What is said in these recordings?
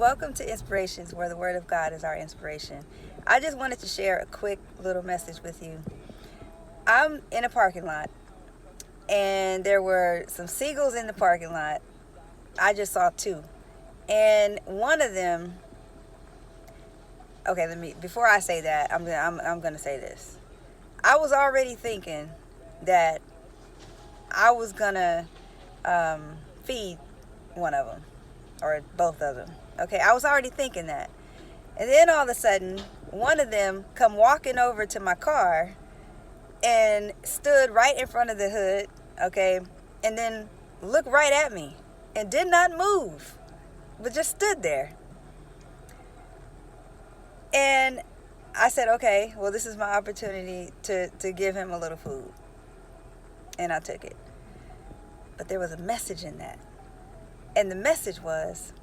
Welcome to Inspirations, where the Word of God is our inspiration. I just wanted to share a quick little message with you. I'm in a parking lot, and there were some seagulls in the parking lot. I just saw two. And one of them, okay, before I say that, I'm going to say this. I was already thinking that I was going to feed one of them, or both of them. Okay, I was already thinking that. And then all of a sudden, one of them come walking over to my car and stood right in front of the hood, okay, and then looked right at me and did not move, but just stood there. And I said, okay, well, this is my opportunity to give him a little food. And I took it. But there was a message in that. And the message was,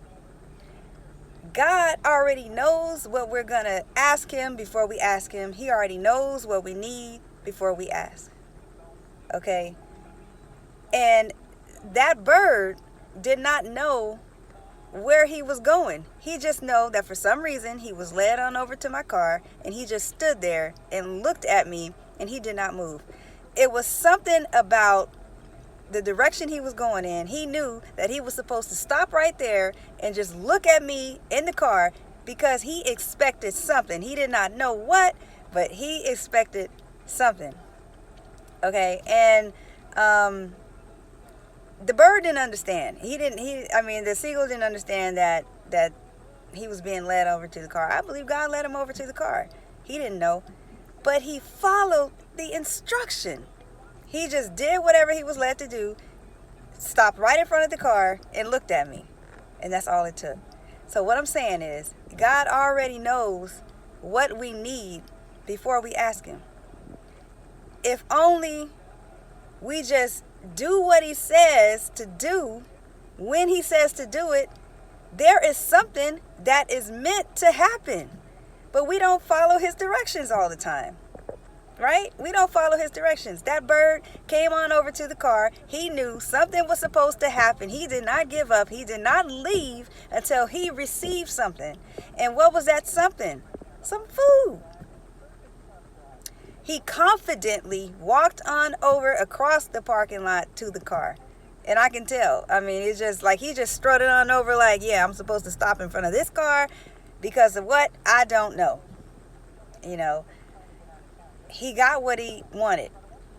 God already knows what we're going to ask him before we ask him. He already knows what we need before we ask. Okay? And that bird did not know where he was going. He just know that for some reason he was led on over to my car, and he just stood there and looked at me, and he did not move. It was something about the direction he was going in. He knew that he was supposed to stop right there and just look at me in the car, because he expected something. He did not know what, but he expected something. Okay, and the bird didn't understand. The seagull didn't understand that he was being led over to the car. I believe God led him over to the car. He didn't know, but he followed the instruction. He just did whatever he was led to do, stopped right in front of the car, and looked at me. And that's all it took. So what I'm saying is, God already knows what we need before we ask him. If only we just do what he says to do when he says to do it, there is something that is meant to happen. But we don't follow his directions all the time. Right? We don't follow his directions. That bird came on over to the car. He knew something was supposed to happen. He did not give up. He did not leave until he received something. And what was that something? Some food. He confidently walked on over across the parking lot to the car. And I can tell. It's just like he just strutted on over like, yeah, I'm supposed to stop in front of this car because of what? I don't know. He got what he wanted,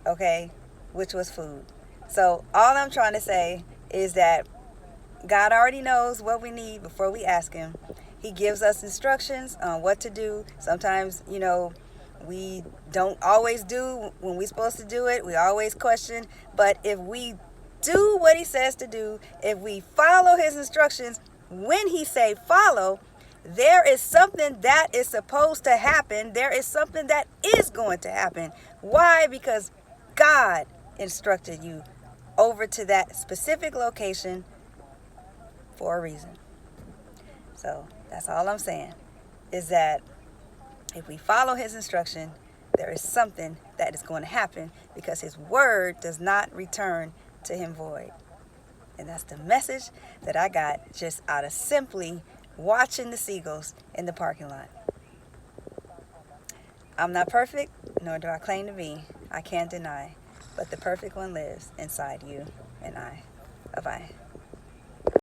okay, which was food. So all I'm trying to say is that God already knows what we need before we ask him. He gives us instructions on what to do. Sometimes, we don't always do when we're supposed to do it. We always question. But if we do what he says to do, if we follow his instructions when he say follow, there is something that is supposed to happen. There is something that is going to happen. Why? Because God instructed you over to that specific location for a reason. So that's all I'm saying, is that if we follow his instruction, there is something that is going to happen, because his word does not return to him void. And that's the message that I got just out of simply watching the seagulls in the parking lot. I'm not perfect, nor do I claim to be. I can't deny. But the perfect one lives inside you and I. Bye-bye.